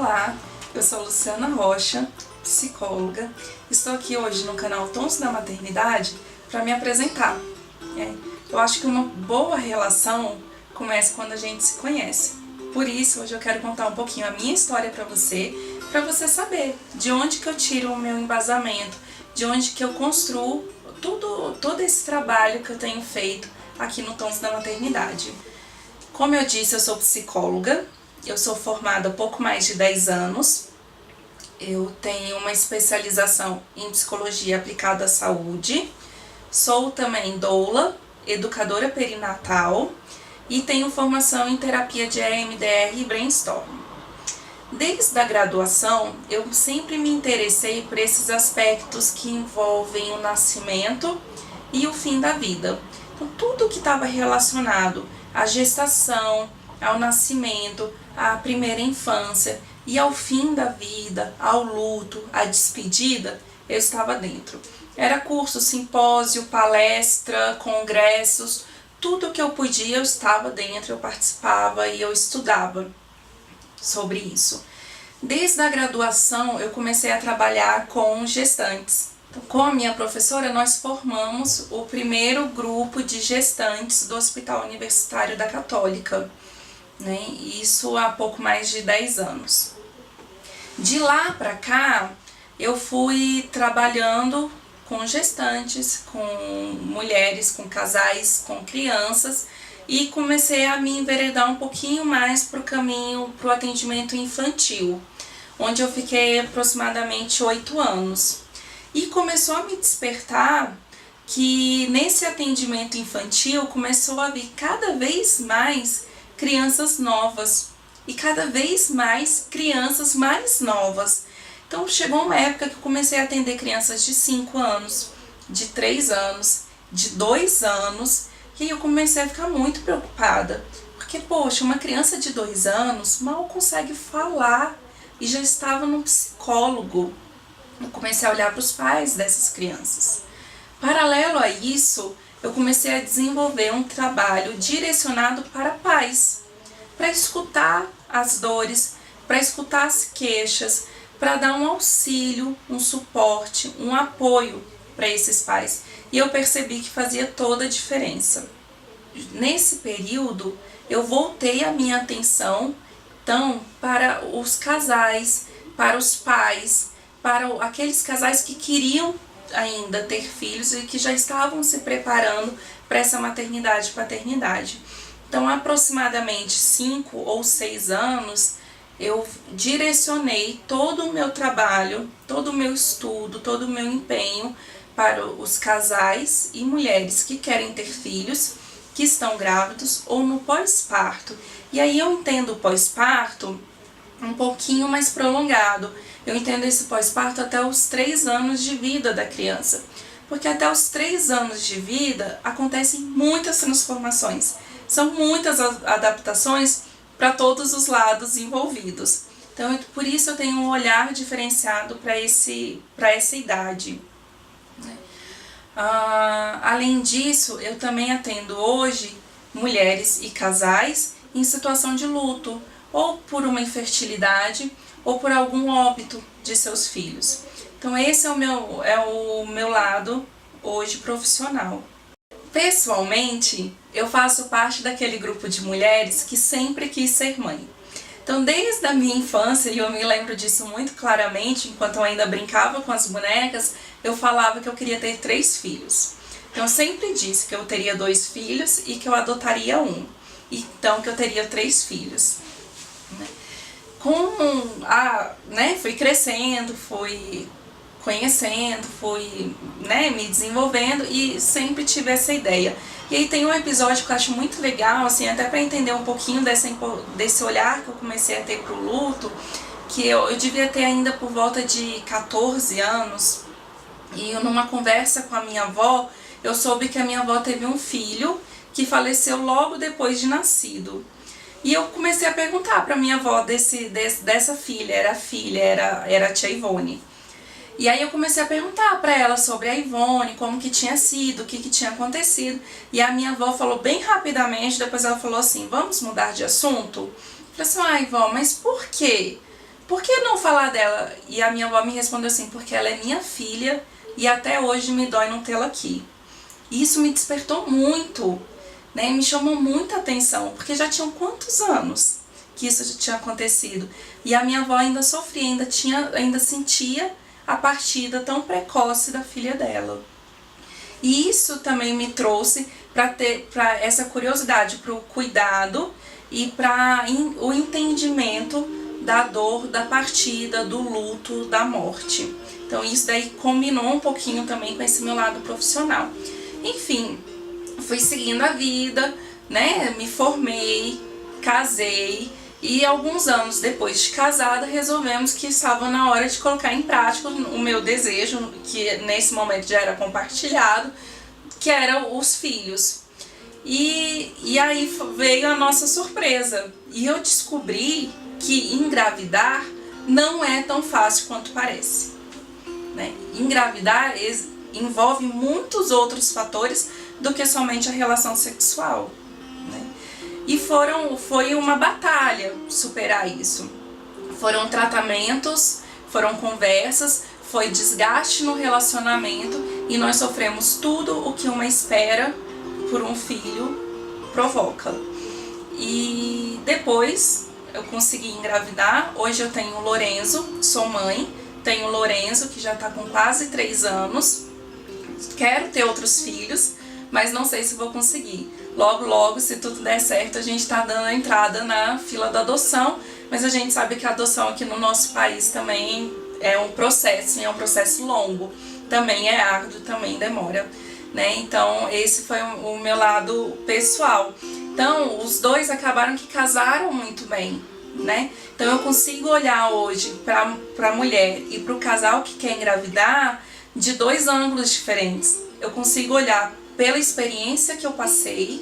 Olá, eu sou Luciana Rocha, psicóloga. Estou aqui hoje no canal Tons da Maternidade para me apresentar. Eu acho que uma boa relação começa quando a gente se conhece. Por isso, hoje eu quero contar um pouquinho a minha história para você saber de onde que eu tiro o meu embasamento, de onde que eu construo todo esse trabalho que eu tenho feito aqui no Tons da Maternidade. Como eu disse, eu sou psicóloga, eu sou formada há pouco mais de 10 anos, eu tenho uma especialização em psicologia aplicada à saúde, sou também doula, educadora perinatal e tenho formação em terapia de EMDR e brainstorm. Desde a graduação, eu sempre me interessei por esses aspectos que envolvem o nascimento e o fim da vida. Então, tudo que estava relacionado à gestação, ao nascimento, à primeira infância e ao fim da vida, ao luto, à despedida, eu estava dentro. Era curso, simpósio, palestra, congressos, tudo que eu podia eu estava dentro, eu participava e eu estudava sobre isso. Desde a graduação eu comecei a trabalhar com gestantes. Então, com a minha professora nós formamos o primeiro grupo de gestantes do Hospital Universitário da Católica, né? Isso há pouco mais de 10 anos. De lá para cá eu fui trabalhando com gestantes, com mulheres, com casais, com crianças e comecei a me enveredar um pouquinho mais para o caminho, para o atendimento infantil, onde eu fiquei aproximadamente 8 anos. E começou a me despertar que nesse atendimento infantil começou a vir cada vez mais crianças novas e cada vez mais crianças mais novas. Então chegou uma época que eu comecei a atender crianças de 5 anos, de 3 anos, de 2 anos, e aí eu comecei a ficar muito preocupada, porque poxa, uma criança de 2 anos mal consegue falar e já estava no psicólogo. Eu comecei a olhar para os pais dessas crianças. Paralelo a isso, eu comecei a desenvolver um trabalho direcionado para pais, para escutar as dores, para escutar as queixas, para dar um auxílio, um suporte, um apoio para esses pais. E eu percebi que fazia toda a diferença. Nesse período, eu voltei a minha atenção então para os casais, para os pais, para aqueles casais que queriam ainda ter filhos e que já estavam se preparando para essa maternidade e paternidade. Então, aproximadamente 5 ou 6 anos, eu direcionei todo o meu trabalho, todo o meu estudo, todo o meu empenho para os casais e mulheres que querem ter filhos, que estão grávidos ou no pós-parto. E aí eu entendo o pós-parto um pouquinho mais prolongado. Eu entendo esse pós-parto até os 3 anos de vida da criança. Porque até os 3 anos de vida acontecem muitas transformações. São muitas adaptações para todos os lados envolvidos. Então, por isso eu tenho um olhar diferenciado para essa idade. Além disso, eu também atendo hoje mulheres e casais em situação de luto, ou por uma infertilidade, ou por algum óbito de seus filhos. Então esse é o meu lado hoje profissional. Pessoalmente, eu faço parte daquele grupo de mulheres que sempre quis ser mãe. Então desde a minha infância, e eu me lembro disso muito claramente, enquanto eu ainda brincava com as bonecas, eu falava que eu queria ter 3 filhos. Então eu sempre disse que eu teria 2 filhos e que eu adotaria um. Então que eu teria 3 filhos. Fui crescendo, fui conhecendo, fui me desenvolvendo e sempre tive essa ideia. E aí tem um episódio que eu acho muito legal, assim, até para entender um pouquinho desse olhar que eu comecei a ter pro luto, que eu devia ter ainda por volta de 14 anos, e numa conversa com a minha avó, eu soube que a minha avó teve um filho que faleceu logo depois de nascido. E eu comecei a perguntar para minha avó dessa filha, era a tia Ivone. E aí eu comecei a perguntar para ela sobre a Ivone, como que tinha sido, o que tinha acontecido. E a minha avó falou bem rapidamente, depois ela falou assim, vamos mudar de assunto? Eu falei assim, vó, mas por quê? por que não falar dela? E a minha avó me respondeu assim, porque ela é minha filha e até hoje me dói não tê-la aqui. E isso me despertou muito, né? Me chamou muita atenção, porque já tinham quantos anos que isso já tinha acontecido? E a minha avó ainda sofria, ainda sentia a partida tão precoce da filha dela. E isso também me trouxe para essa curiosidade, para o cuidado e para o entendimento da dor, da partida, do luto, da morte. Então isso daí combinou um pouquinho também com esse meu lado profissional. Enfim, fui seguindo a vida, né? Me formei, casei e alguns anos depois de casada resolvemos que estava na hora de colocar em prática o meu desejo, que nesse momento já era compartilhado, que eram os filhos. E aí veio a nossa surpresa e eu descobri que engravidar não é tão fácil quanto parece, né? Engravidar envolve muitos outros fatores do que somente a relação sexual, né? E foi uma batalha superar isso. Foram tratamentos, foram conversas, foi desgaste no relacionamento e nós sofremos tudo o que uma espera por um filho provoca. E depois eu consegui engravidar. Hoje eu tenho o Lorenzo, sou mãe, tenho o Lorenzo que já está com quase 3 anos. Quero ter outros filhos, mas não sei se vou conseguir. Logo, logo, se tudo der certo, a gente está dando a entrada na fila da adoção, mas a gente sabe que a adoção aqui no nosso país também é um processo longo, também é árduo, também demora, né? Então esse foi o meu lado pessoal. Então os dois acabaram que casaram muito bem, né? Então eu consigo olhar hoje para a mulher e para o casal que quer engravidar de 2 ângulos diferentes. Eu consigo olhar pela experiência que eu passei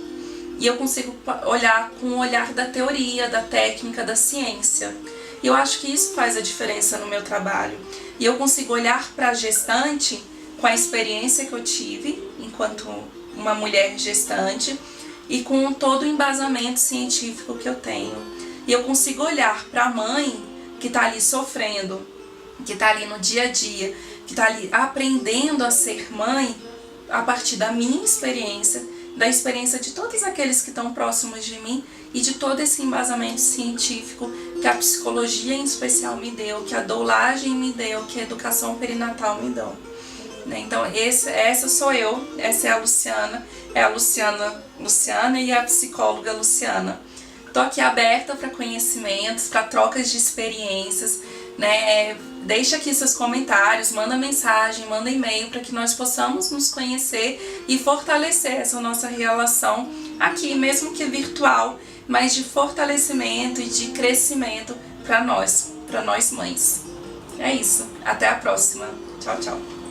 e eu consigo olhar com o olhar da teoria, da técnica, da ciência. E eu acho que isso faz a diferença no meu trabalho. E eu consigo olhar para a gestante com a experiência que eu tive enquanto uma mulher gestante e com todo o embasamento científico que eu tenho. E eu consigo olhar para a mãe que está ali sofrendo, que está ali no dia a dia, que está ali aprendendo a ser mãe a partir da minha experiência, da experiência de todos aqueles que estão próximos de mim e de todo esse embasamento científico que a psicologia em especial me deu, que a doulagem me deu, que a educação perinatal me deu. Então essa sou eu, essa é a Luciana e a psicóloga Luciana. Estou aqui aberta para conhecimentos, para trocas de experiências, né? Deixa aqui seus comentários, manda mensagem, manda e-mail para que nós possamos nos conhecer e fortalecer essa nossa relação aqui, mesmo que virtual, mas de fortalecimento e de crescimento para nós mães. É isso, até a próxima. Tchau, tchau.